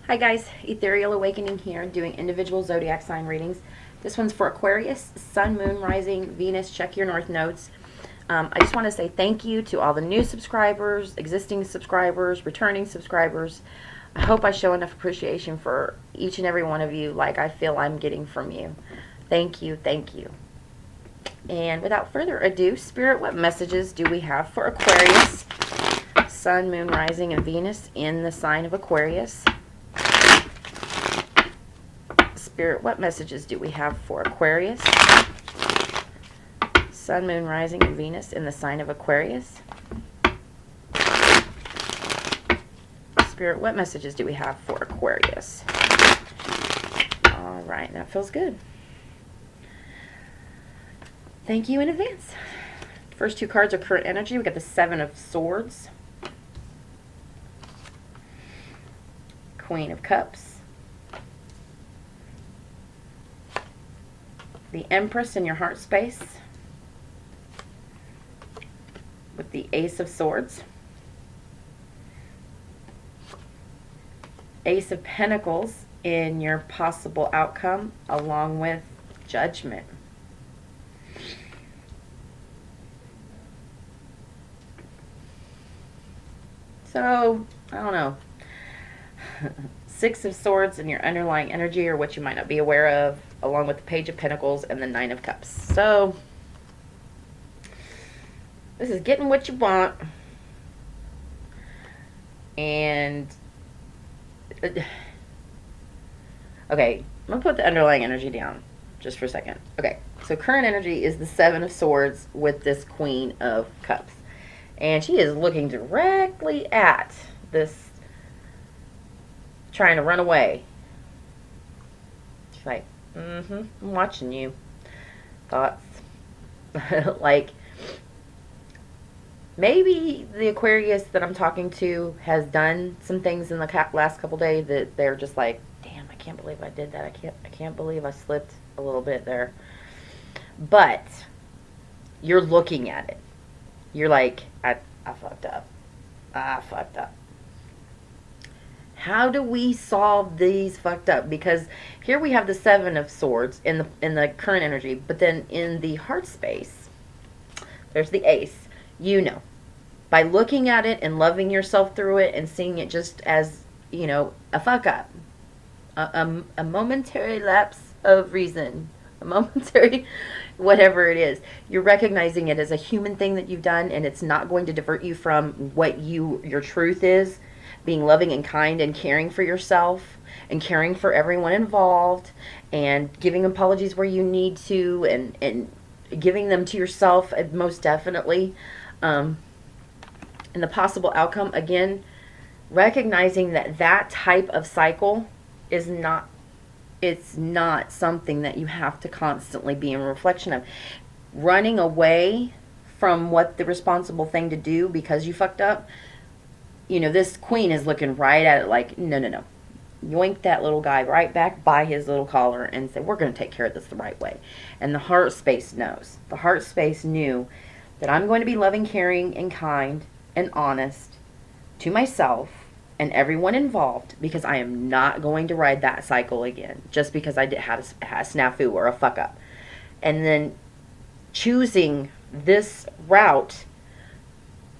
Hi guys, Ethereal Awakening here, doing individual zodiac sign readings. This one's for Aquarius, Sun, Moon, Rising, Venus. Check your North Nodes. I just want to say thank you to all the new subscribers, existing subscribers, returning subscribers. I hope I show enough appreciation for each and every one of you like I feel I'm getting from you. Thank you, thank you. And without further ado, Spirit, what messages do we have for Aquarius? Sun, Moon, Rising, and Venus in the sign of Aquarius. Spirit, what messages do we have for Aquarius? Sun, Moon, Rising, and Venus in the sign of Aquarius. Spirit, what messages do we have for Aquarius? All right, that feels good. Thank you in advance. First two cards are current energy. We got the Seven of Swords, Queen of Cups, the Empress in your heart space with the Ace of Swords, Ace of Pentacles in your possible outcome, along with Judgment. So, I don't know. Six of Swords in your underlying energy, or what you might not be aware of, along with the Page of Pentacles and the Nine of Cups. So, this is getting what you want. And, okay, I'm going to put the underlying energy down just for a second. Okay, so current energy is the Seven of Swords with this Queen of Cups. And she is looking directly at this, trying to run away. She's like, I'm watching you. Thoughts. Like, maybe the Aquarius that I'm talking to has done some things in the last couple days that they're just like, damn, I can't believe I did that. I can't believe I slipped a little bit there. But you're looking at it. You're like, I fucked up. I fucked up. How do we solve these fucked up? Because here we have the Seven of Swords in the current energy, but then in the heart space, there's the Ace. You know, by looking at it and loving yourself through it and seeing it just as, you know, a fuck up, a momentary lapse of reason, a momentary whatever it is, you're recognizing it as a human thing that you've done, and it's not going to divert you from what your truth is, being loving and kind and caring for yourself and caring for everyone involved and giving apologies where you need to, and giving them to yourself, most definitely. And the possible outcome, again, recognizing that type of cycle is not, it's not something that you have to constantly be in reflection of. Running away from what the responsible thing to do because you fucked up, you know, this Queen is looking right at it like, no. Yoink that little guy right back by his little collar and say, we're going to take care of this the right way. And the heart space knows. The heart space knew that I'm going to be loving, caring, and kind and honest to myself and everyone involved, because I am not going to ride that cycle again just because I had a snafu or a fuck up. And then choosing this route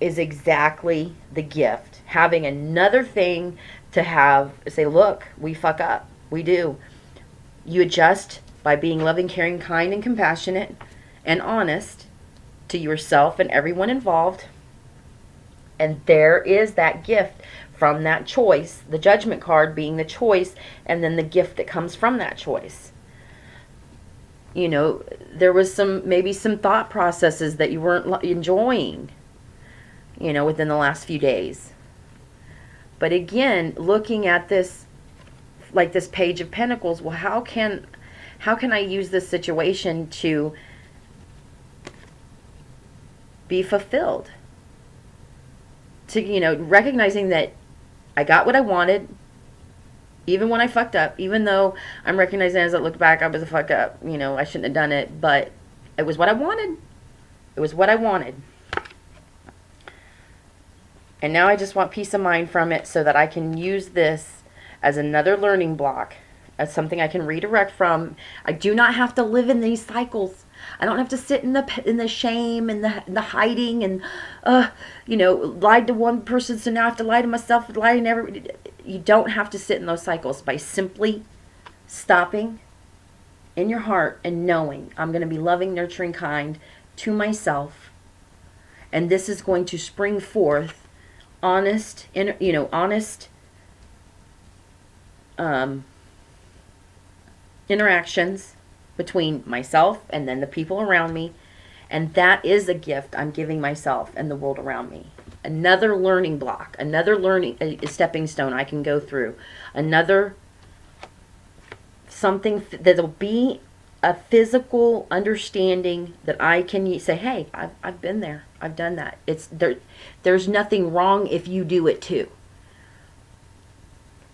is exactly the gift. Having another thing to have, say, look, we fuck up. We do. You adjust by being loving, caring, kind, and compassionate and honest to yourself and everyone involved. And there is that gift from that choice, the Judgment card being the choice, and then the gift that comes from that choice. You know, there was maybe some thought processes that you weren't enjoying, you know, within the last few days. But again, looking at this, like this Page of Pentacles, well, how can I use this situation to be fulfilled? To, you know, recognizing that I got what I wanted, even when I fucked up, even though I'm recognizing as I look back, I was a fuck up, you know, I shouldn't have done it, but it was what I wanted. It was what I wanted. And now I just want peace of mind from it so that I can use this as another learning block, as something I can redirect from. I do not have to live in these cycles. I don't have to sit in the shame and the hiding and lied to one person, so now I have to lie to myself, lie to everybody. You don't have to sit in those cycles by simply stopping in your heart and knowing I'm going to be loving, nurturing, kind to myself, and this is going to spring forth honest interactions between myself and then the people around me. And that is a gift I'm giving myself and the world around me. Another learning block, another a stepping stone I can go through. Another something that'll be a physical understanding that I can say, hey, I've been there. I've done that. There's nothing wrong if you do it too.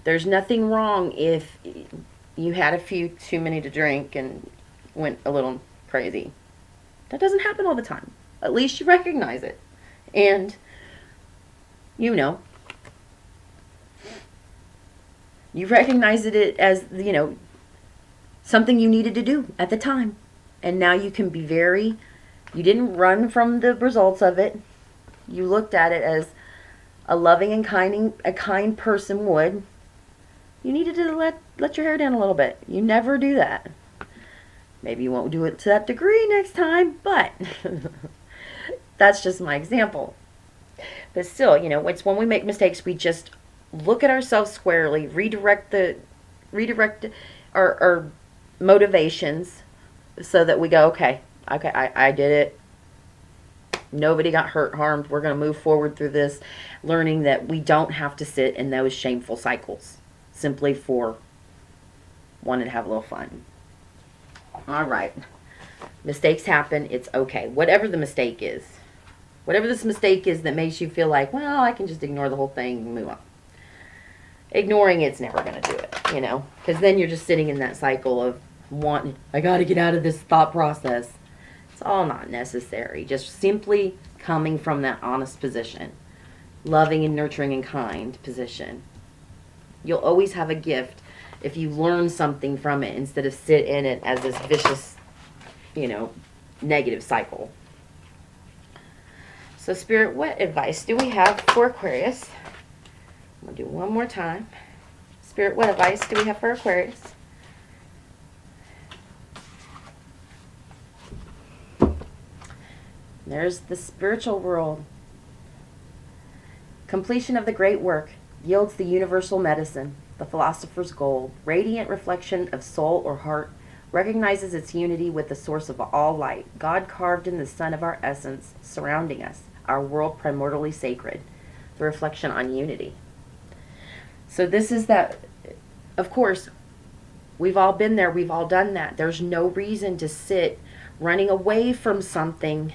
There's nothing wrong if you had a few too many to drink and went a little crazy. That doesn't happen all the time. At least you recognize it. And, you recognize it as, something you needed to do at the time. And now you can be you didn't run from the results of it. You looked at it as a loving and kind person would. You needed to let your hair down a little bit. You never do that. Maybe you won't do it to that degree next time, but that's just my example. But still, it's when we make mistakes, we just look at ourselves squarely, redirect our motivations so that we go, okay, I did it. Nobody got hurt, harmed. We're going to move forward through this, learning that we don't have to sit in those shameful cycles simply for wanting to have a little fun. All right. Mistakes happen. It's okay. Whatever the mistake is. Whatever this mistake is that makes you feel like, well, I can just ignore the whole thing and move on. Ignoring it's never going to do it, because then you're just sitting in that cycle of wanting, I got to get out of this thought process. It's all not necessary. Just simply coming from that honest position, loving and nurturing and kind position. You'll always have a gift if you learn something from it instead of sit in it as this vicious, negative cycle. So Spirit, what advice do we have for Aquarius? I'm going to do it one more time. Spirit, what advice do we have for Aquarius? There's the spiritual world. Completion of the great work yields the universal medicine, the philosopher's gold, radiant reflection of soul or heart, recognizes its unity with the source of all light, God carved in the sun of our essence, surrounding us, our world primordially sacred, the reflection on unity. So this is that, of course, we've all been there, we've all done that. There's no reason to sit running away from something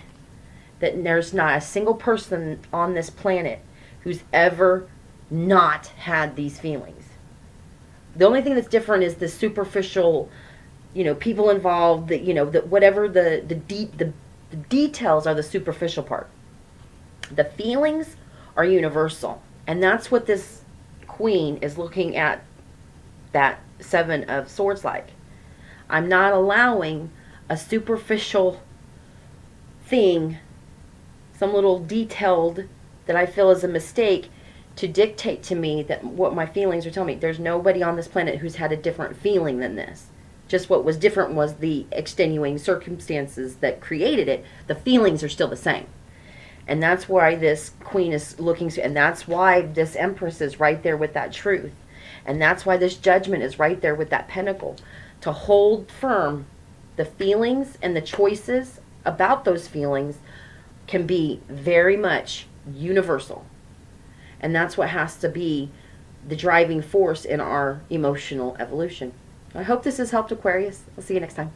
that there's not a single person on this planet who's ever not had these feelings. The only thing that's different is the superficial, people involved, that whatever the details are the superficial part. The feelings are universal. And that's what this Queen is looking at that Seven of Swords like. I'm not allowing a superficial thing, some little detailed that I feel is a mistake, to dictate to me that what my feelings are telling me. There's nobody on this planet who's had a different feeling than this. Just what was different was the extenuating circumstances that created it. The feelings are still the same. And that's why this Queen is looking, and that's why this Empress is right there with that truth. And that's why this Judgment is right there with that Pentacle. To hold firm the feelings and the choices about those feelings can be very much universal. And that's what has to be the driving force in our emotional evolution. I hope this has helped, Aquarius. I'll see you next time.